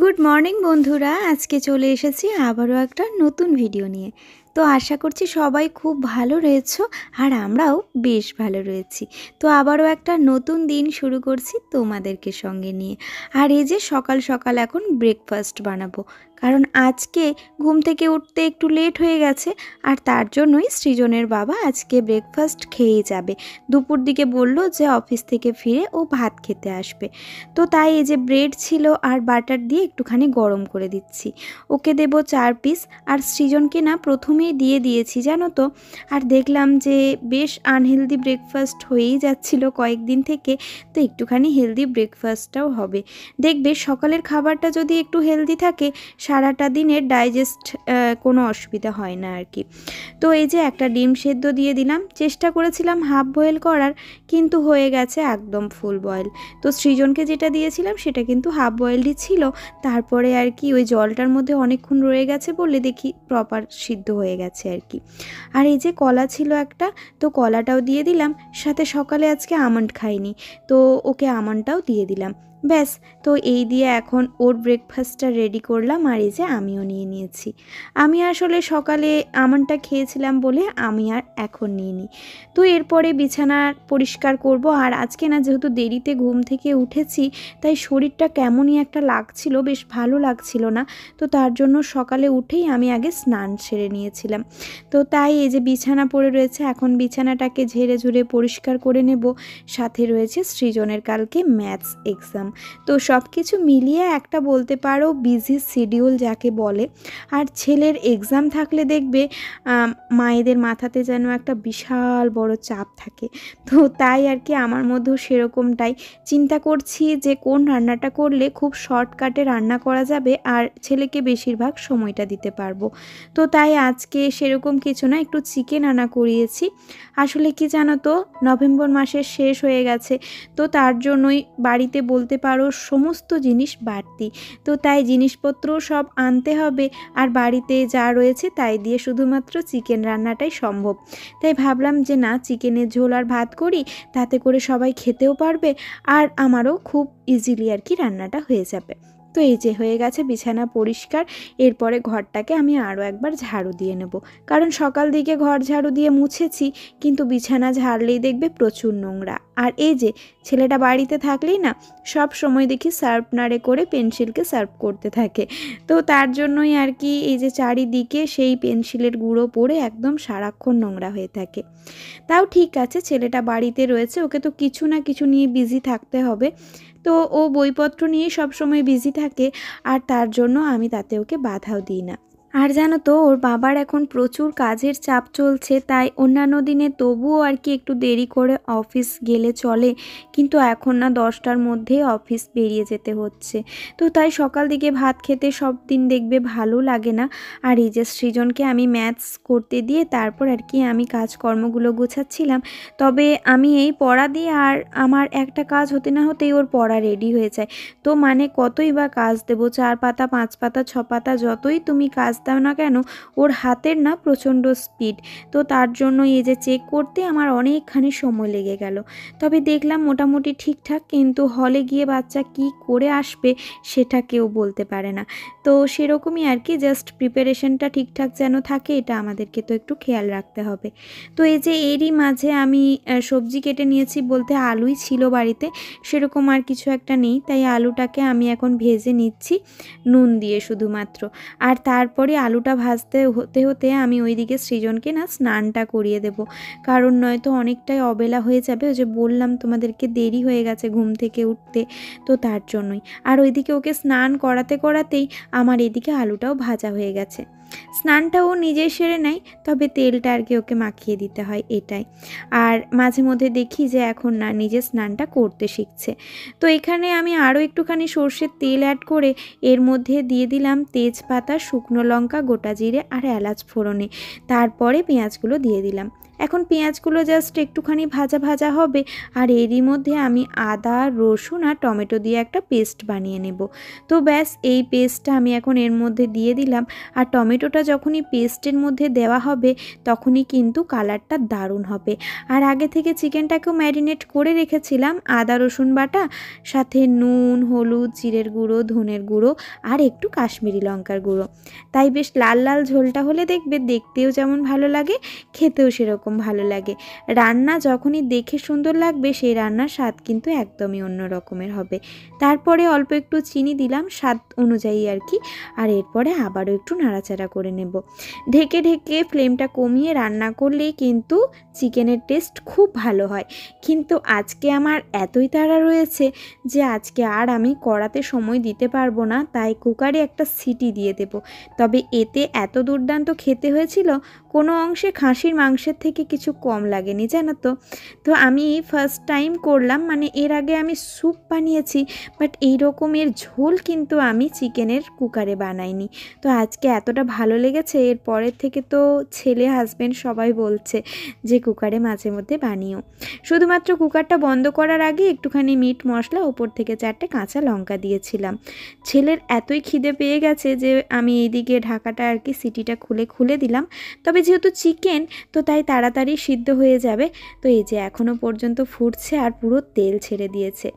Good morning বন্ধুরা, আজকে চলে এসেছি আবারও একটা নতুন ভিডিও নিয়ে। তো আশা করছি সবাই খুব ভালো রয়েছো আর আমরাও বেশ ভালো রয়েছি। তো আবারও একটা নতুন দিন শুরু করছি তোমাদেরকে সঙ্গে নিয়ে। আর এই যে সকাল সকাল এখন ব্রেকফাস্ট বানাবো, কারণ আজকে ঘুম থেকে উঠতে একটু লেট হয়ে গেছে। আর তার জন্যই সৃজনের বাবা আজকে ব্রেকফাস্ট খেয়ে যাবে। দুপুর দিকে বলল যে অফিস থেকে ফিরে ও ভাত খেতে আসবে। তো তাই এই যে ব্রেড ছিল আর বাটার দিয়ে একটুখানি গরম করে দিচ্ছি। ওকে দেবো 4 পিস, আর সৃজনকে না প্রথমেই দিয়ে দিয়েছি জানো তো। আর দেখলাম যে বেশ আনহেলদি ব্রেকফাস্ট হয়েই যাচ্ছিল কয়েকদিন থেকে, তো একটুখানি হেলদি ব্রেকফাস্টটাও হবে। দেখবে সকালের খাবারটা যদি একটু হেলদি থাকে, সারাটা দিনের ডাইজেস্ট কোনো অসুবিধা হয় না আর কি। তো এই যে একটা ডিম সেদ্ধ দিয়ে দিলাম, চেষ্টা করেছিলাম হাফ বয়েল করার, কিন্তু হয়ে গেছে একদম ফুল বয়েল। তো সৃজনকে যেটা দিয়েছিলাম সেটা কিন্তু হাফ বয়েলডই ছিল। তারপরে আর কি ওই জলটার মধ্যে অনেকক্ষণ রয়ে গেছে বলে দেখি প্রপার সিদ্ধ হয়ে গেছে আর কি। আর এই যে কলা ছিল একটা, তো কলাটাও দিয়ে দিলাম। সাথে সকালে আজকে আমন্ড খাইনি, তো ওকে আমন্ডটাও দিয়ে দিলাম। ব্যাস, তো এই দিয়ে এখন ওর ব্রেকফাস্টটা রেডি করলাম। আর এই যে আমিও নিয়ে নিয়েছি। আমি আসলে সকালে আমন্ডটা খেয়েছিলাম বলে আমি আর এখন নিইনি। তো এরপরে বিছানা পরিষ্কার করব। আর আজকে না যেহেতু দেরিতে ঘুম থেকে উঠেছি, তাই শরীরটা কেমনই একটা লাগছিল, বেশ ভালো লাগছিল না। তো তার জন্য সকালে উঠেই আমি আগে স্নান সেরে নিয়েছিলাম। তো তাই এই যে বিছানা পড়ে রয়েছে, এখন বিছানাটাকে ঝেড়ে ঝুড়ে পরিষ্কার করে নেব। সাথে রয়েছে সৃজনের কালকে ম্যাথস এক্সাম। তো সব কিছু মিলিয়ে একটা বলতে পারো বিজি শিডিউল যাকে বলে। আর ছেলের এক্সাম থাকলে দেখবে মায়েদের মাথাতে যেন একটা বিশাল বড় চাপ থাকে। তো তাই আর কি আমার মধ্যেও সেরকমটাই। চিন্তা করছি যে কোন রান্নাটা করলে খুব শর্টকাটে রান্না করা যাবে আর ছেলেকে বেশিরভাগ সময়টা দিতে পারবো। তো তাই আজকে সেরকম কিছু না, একটু চিকেন আনা করিয়েছি। আসলে কি জানো তো, নভেম্বর মাসের শেষ হয়ে গেছে, তো তার জন্যই বাড়িতে বলতে পারো সমস্ত জিনিস বাড়তি। তো তাই জিনিসপত্র সব আনতে হবে, আর বাড়িতে যা রয়েছে তাই দিয়ে শুধুমাত্র চিকেন রান্নাটাই সম্ভব। তাই ভাবলাম যে না, চিকেনের ঝোল আর ভাত করি, তাতে করে সবাই খেতেও পারবে আর আমারও খুব ইজিলি আর কি রান্নাটা হয়ে যাবে। তো এই যে হয়ে গেছে বিছানা পরিষ্কার। এরপরে ঘরটাকে আমি আরও একবার ঝাড়ু দিয়ে নেব, কারণ সকাল দিকে ঘর ঝাড়ু দিয়ে মুছেছি, কিন্তু বিছানা ঝাড়লেই দেখবে প্রচুর নোংরা। আর এই যে ছেলেটা বাড়িতে থাকলেই না সব সময় দেখি শার্পনারে করে পেন্সিলকে শার্প করতে থাকে। তো তার জন্যই আর কি এই যে চারিদিকে সেই পেন্সিলের গুঁড়ো পড়ে একদম সারাক্ষণ নোংরা হয়ে থাকে। তাও ঠিক আছে, ছেলেটা বাড়িতে রয়েছে, ওকে তো কিছু না কিছু নিয়ে বিজি থাকতে হবে। তো ও বইপত্র নিয়ে সবসময় বিজি থাকে, আর তার জন্য আমি তাতে ওকে বাধাও দিই না। আর জানো তো, ওর বাবার এখন প্রচুর কাজের চাপ চলছে, তাই অন্যান্য দিনে তবুও আর কি একটু দেরি করে অফিস গেলে চলে, কিন্তু এখন না 10টার মধ্যেই অফিস বেরিয়ে যেতে হচ্ছে। তো তাই সকাল দিকে ভাত খেতে সব দিন দেখবে ভালো লাগে না। আর এই যে সৃজনকে আমি ম্যাথস করতে দিয়ে তারপর আর কি আমি কাজকর্মগুলো গোছাচ্ছিলাম। তবে আমি এই পড়া দিয়ে আর আমার একটা কাজ হতে না হতেই ওর পড়া রেডি হয়ে যায়। তো মানে কতই বা কাজ দেবো, 4 পাতা 5 পাতা 6 পাতা যতই তুমি কাজ দাও না কেন, ওর হাতের না প্রচণ্ড স্পিড। তো তার জন্য এই যে চেক করতে আমার অনেকখানি সময় লেগে গেল। তবে দেখলাম মোটামুটি ঠিকঠাক, কিন্তু হলে গিয়ে বাচ্চা কি করে আসবে সেটা কেউ বলতে পারে না। তো সেরকমই আর কি, জাস্ট প্রিপারেশনটা ঠিকঠাক যেন থাকে, এটা আমাদেরকে তো একটু খেয়াল রাখতে হবে। তো এই যে এরই মাঝে আমি সবজি কেটে নিয়েছি, বলতে আলুই ছিল বাড়িতে, সেরকম আর কিছু একটা নেই, তাই আলুটাকে আমি এখন ভেজে নিচ্ছি নুন দিয়ে শুধুমাত্র। আর তারপরে আলুটা ভাজতে হতে হতে আমি ওইদিকে সৃজনকে না স্নানটা করিয়ে দেব, কারণ নয়তো অনেকটাই অবেলা হয়ে যাবে। ওই যে বললাম তোমাদেরকে দেরি হয়ে গেছে ঘুম থেকে উঠতে, তো তার জন্যই। আর ওইদিকে ওকে স্নান করাতে করাতেই আমার এদিকে আলুটাও ভাজা হয়ে গেছে। স্নানটা ও নিজেই সেরে নেয়, তবে তেলটা আর কি ওকে মাখিয়ে দিতে হয়, এটাই। আর মাঝে মধ্যে দেখি যে এখন না নিজে স্নানটা করতে শিখছে। তো এখানে আমি আরও একটুখানি সর্ষের তেল অ্যাড করে এর মধ্যে দিয়ে দিলাম তেজপাতা, শুকনো লঙ্কা, গোটা জিরে আর এলাচ ফোড়নে। তারপরে পেঁয়াজগুলো দিয়ে দিলাম। এখন পেঁয়াজগুলো জাস্ট একটুখানি ভাজা ভাজা হবে, আর এরই মধ্যে আমি আদা রসুন আর টমেটো দিয়ে একটা পেস্ট বানিয়ে নেব। তো ব্যাস এই পেস্টটা আমি এখন এর মধ্যে দিয়ে দিলাম। আর টমেটোটা যখনই পেস্টের মধ্যে দেওয়া হবে তখনই কিন্তু কালারটা দারুণ হবে। আর আগে থেকে চিকেনটাকেও ম্যারিনেট করে রেখেছিলাম আদা রসুন বাটা, সাথে নুন, হলুদ, জিরের গুঁড়ো, ধনের গুঁড়ো আর একটু কাশ্মীরি লঙ্কার গুঁড়ো। তাই বেশ লাল লাল ঝোলটা হলে দেখবে দেখতেও যেমন ভালো লাগে, খেতেও সেরকম ভালো লাগে। রান্না যখনই দেখে সুন্দর লাগবে সেই রান্নার স্বাদ কিন্তু একদমই অন্য রকমের হবে। তারপরে অল্প একটু চিনি দিলাম স্বাদ অনুযায়ী আর কি, আর এরপরে আবারও একটু নাড়াচাড়া করে নেব। ঢেকে ঢেকে ফ্লেমটা কমিয়ে রান্না করলেই কিন্তু চিকেনের টেস্ট খুব ভালো হয়। কিন্তু আজকে আমার এতই তাড়া রয়েছে যে আজকে আর আমি কড়াতে সময় দিতে পারবো না, তাই কুকারে একটা সিটি দিয়ে দেব। তবে এতে এত দুর্দান্ত খেতে হয়েছিল, কোনো অংশে খাসির মাংসের থেকে কিছু কম লাগেনি জানো তো। তো আমি ফার্স্ট টাইম করলাম, মানে এর আগে আমি স্যুপ বানিয়েছি, বাট এই রকমের ঝোল কিন্তু আমি চিকেনের কুকারে বানাইনি। তো আজকে এতটা ভালো লেগেছে, এর পরের থেকে তো ছেলে হাজব্যান্ড সবাই বলছে যে কুকারে মাঝে মধ্যে বানিও। শুধুমাত্র কুকারটা বন্ধ করার আগে একটুখানি মিট মশলা, ওপর থেকে 4টে কাঁচা লঙ্কা দিয়েছিলাম। ছেলের এতই খিদে পেয়ে গেছে যে আমি এইদিকে ঢাকাটা আর কি সিটিটা খুলে দিলাম। তবে যেহেতু চিকেন তো তাই তাড়াতাড়ি সিদ্ধ হয়ে যাবে। তো এই যে এখনও পর্যন্ত ফুটছে আর পুরো তেল ছেড়ে দিয়েছে।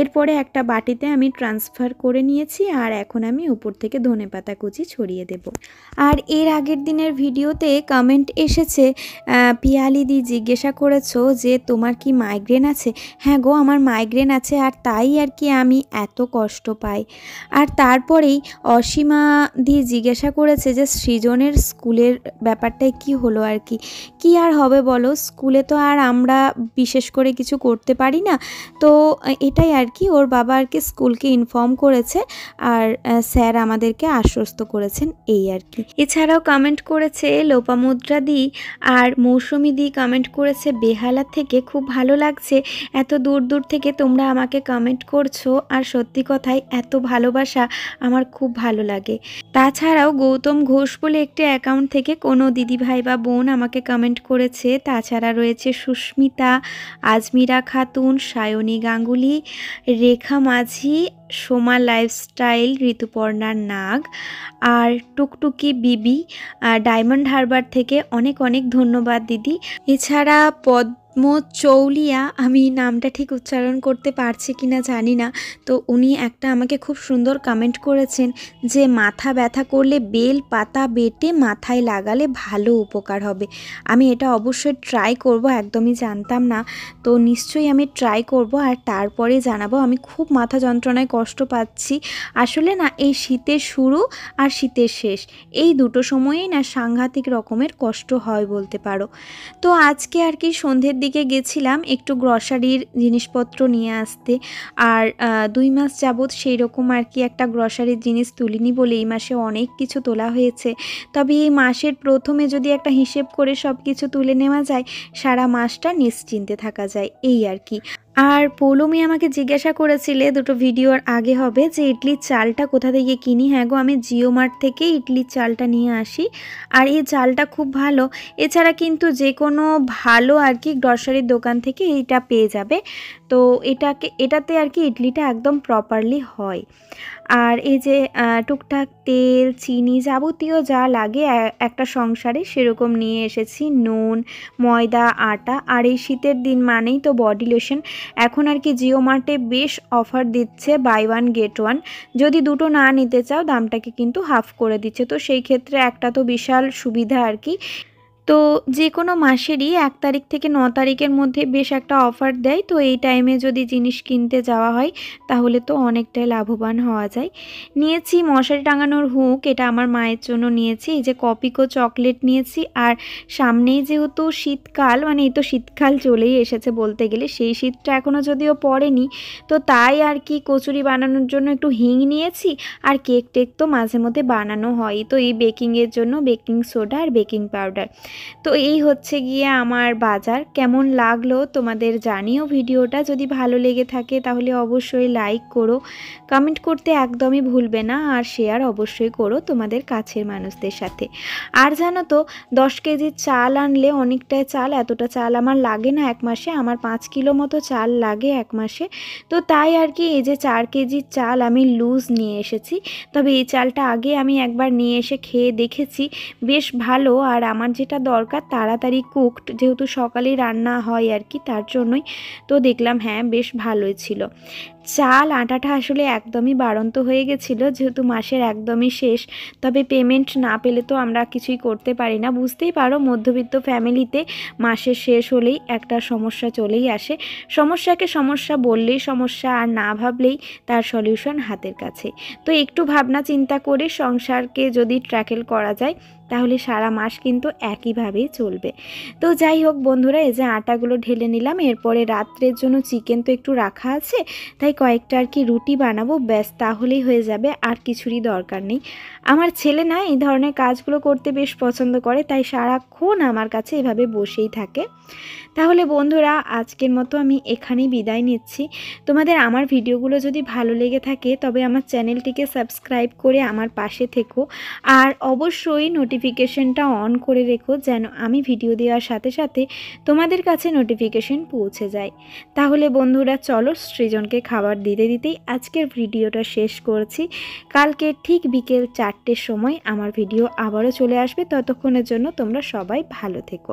এরপরে একটা বাটিতে আমি ট্রান্সফার করে নিয়েছি, আর এখন আমি উপর থেকে ধনেপাতা কুচি ছড়িয়ে দেব। আর এর আগের দিনের ভিডিওতে কমেন্ট এসেছে, পিয়ালিদি জিজ্ঞাসা করেছো যে তোমার কি মাইগ্রেন আছে? হ্যাঁ গো, আমার মাইগ্রেন আছে, আর তাই আর কি আমি এত কষ্ট পাই। আর তারপরেই অসীমা দি জিজ্ঞাসা করেছে যে সৃজনের স্কুলের ব্যাপারটায় কি হলো আর কি। কি আর হবে বলো, স্কুলে তো আর আমরা বিশেষ করে কিছু করতে পারি না। তো এটাই আর কি, ওর বাবা আর কি স্কুলকে ইনফর্ম করেছে, আর স্যার আমাদেরকে আশ্বস্ত করেছেন, এই আর কি। এছাড়াও কমেন্ট করেছে লোপামুদ্রা দি, আর মৌসুমি দি কমেন্ট করেছে বেহালা থেকে, খুব ভালো লাগছে এত দূর দূর থেকে তোমরা আমাকে কমেন্ট করছো, আর সত্যি কথাই এত ভালোবাসা আমার খুব ভালো লাগে। তাছাড়াও গৌতম ঘোষ বলে একটি অ্যাকাউন্ট থেকে কোনো দিদিভাই বা বোন আমাকে কমেন্ট করেছে। তাছাড়া রয়েছে সুস্মিতা, আজমিরা খাতুন, সায়নী গাঙ্গুলি, রেখা মাঝি, সোমা লাইফস্টাইল, ঋতুপর্ণা নাগ, আর টুকটুকি বিবি ডায়মন্ড হারবার থেকে অনেক অনেক ধন্যবাদ দিদি। এছাড়া চৌলিয়া, আমি নামটা ঠিক উচ্চারণ করতে পারছি কিনা জানি না, তো উনি একটা আমাকে খুব সুন্দর কমেন্ট করেছেন যে মাথা ব্যথা করলে বেল পাতা বেটে মাথায় লাগালে ভালো উপকার হবে। আমি এটা অবশ্যই ট্রাই করব, একদমই জানতাম না, তো নিশ্চয়ই আমি ট্রাই করব আর তারপরে জানাবো। আমি খুব মাথা যন্ত্রণায় কষ্ট পাচ্ছি আসলে, না এই শীতের শুরু আর শীতের শেষ এই দুটো সময়েই না সাংঘাতিক রকমের কষ্ট হয় বলতে পারো। তো আজকে আর কি সন্ধ্যের দিকে গেছিলাম একটু গ্রসারির জিনিসপত্র নিয়ে আসতে, আর 2 মাস যাবৎ সেই রকম আর কি একটা গ্রসারির জিনিস তুলিনি বলে এই মাসে অনেক কিছু তোলা হয়েছে। তবে এই মাসের প্রথমে যদি একটা হিসেব করে সব কিছু তুলে নেওয়া যায়, সারা মাসটা নিশ্চিন্তে থাকা যায়, এই আর কি। আর পৌলমি আমাকে জিজ্ঞাসা করেছিলে দুটো ভিডিওর আগে হবে যে ইডলির চালটা কোথা থেকে কিনি। হ্যাঁ গো, আমি জিও মার্ট থেকে ইডলির চালটা নিয়ে আসি, আর এই চালটা খুব ভালো। এছাড়া কিন্তু যে কোনো ভালো আর কি গ্রসারির দোকান থেকে এইটা পেয়ে যাবে। তো এটাতে আর কি ইডলিটা একদম প্রপারলি হয়। আর এই যে টুকটাক তেল, চিনি, যাবতীয় যা লাগে একটা সংসারে সেরকম নিয়ে এসেছি, নুন, ময়দা, আটা। আর এই শীতের দিন মানেই তো বডি লোশন। এখন আর কি জিও মার্টে বেশ অফার দিচ্ছে, বাই 1 গেট 1। যদি দুটো না নিতে চাও দামটাকে কিন্তু হাফ করে দিচ্ছে, তো সেই ক্ষেত্রে একটা তো বিশাল সুবিধা আর কি। তো যে কোনো মাসেরই 1 তারিখ থেকে 9 তারিখের মধ্যে বেশ একটা অফার দেয়, তো এই টাইমে যদি জিনিস কিনতে যাওয়া হয় তাহলে তো অনেকটাই লাভবান হওয়া যায়। নিয়েছি মশারি টাঙানোর হুক, এটা আমার মায়ের জন্য নিয়েছি। এই যে কপিকো চকলেট নিয়েছি, আর সামনেই যেহেতু শীতকাল, মানে এই তো শীতকাল চলেই এসেছে বলতে গেলে, সেই শীতটা এখনও যদিও পড়েনি, তো তাই আর কি কচুরি বানানোর জন্য একটু হিং নিয়েছি। আর কেক টেক তো মাঝে মধ্যে বানানো হয়, তো এই বেকিংয়ের জন্য বেকিং সোডা আর বেকিং পাউডার। তো এই হচ্ছে গিয়ে আমার বাজার। কেমন লাগলো তোমাদের জানিও ভিডিওটা। যদি ভালো লেগে থাকে তাহলে অবশ্যই লাইক করো, কমেন্ট করতে একদমই ভুলবে না, আর শেয়ার অবশ্যই করো তোমাদের কাছের মানুষদের সাথে। আর জানো তো 10 কেজি চাল আনলে অনেকটাই চাল, এতটা চাল আমার লাগে না এক মাসে, আমার 5 কিলো মতো চাল লাগে এক মাসে। তো তাই আর কি এই যে 4 কেজি চাল আমি লুজ নিয়ে এসেছি। তবে এই চালটা আগে আমি একবার নিয়ে এসে খেয়ে দেখেছি, বেশ ভালো। আর আমার যেটা দরকার তাড়াতাড়ি কুকড, যেহেতু সকালেই রান্না হয় আর কি, তার জন্যই। তো দেখলাম হ্যাঁ বেশ ভালোই ছিল। চাল আটাটা আসলে একদমই বাড়ন্ত হয়ে গেছিলো, যেহেতু মাসের একদমই শেষ। তবে পেমেন্ট না পেলে তো আমরা কিছুই করতে পারি না, বুঝতেই পারো মধ্যবিত্ত ফ্যামিলিতে মাসের শেষ হলেই একটা সমস্যা চলেই আসে। সমস্যাকে সমস্যা বললেই সমস্যা, আর না ভাবলেই তার সলিউশন হাতের কাছে। তো একটু ভাবনা চিন্তা করে সংসারকে যদি ট্র্যাকেল করা যায় তাহলে সারা মাস কিন্তু একইভাবেই চলবে। তো যাই হোক বন্ধুরা, এই যে আটাগুলো ঢেলে নিলাম। এরপরে রাত্রের জন্য চিকেন তো একটু রাখা আছে, তাই কয়েকটা আর কি রুটি বানাবো, ব্যাস তাহলেই হয়ে যাবে, আর কিছুরই দরকার নেই। আমার ছেলে না এই ধরনের কাজগুলো করতে বেশ পছন্দ করে, তাই সারাক্ষণ আমার কাছে এভাবে বসেই থাকে। তাহলে বন্ধুরা আজকের মতো আমি এখানেই বিদায় নিচ্ছি। তোমাদের আমার ভিডিওগুলো যদি ভালো লেগে থাকে তবে আমার চ্যানেলটিকে সাবস্ক্রাইব করে আমার পাশে থেকো, আর অবশ্যই নোটিফিকেশনটা অন করে রেখো, যেন আমি ভিডিও দেওয়ার সাথে সাথে তোমাদের কাছে নোটিফিকেশন পৌঁছে যায়। তাহলে বন্ধুরা চলো, সৃজনকে খাবার দিতে দিতেই আজকের ভিডিওটা শেষ করছি। কালকে ঠিক বিকেল 4টের সময় আমার ভিডিও আবারও চলে আসবে। ততক্ষণের জন্য তোমরা সবাই ভালো থেকো।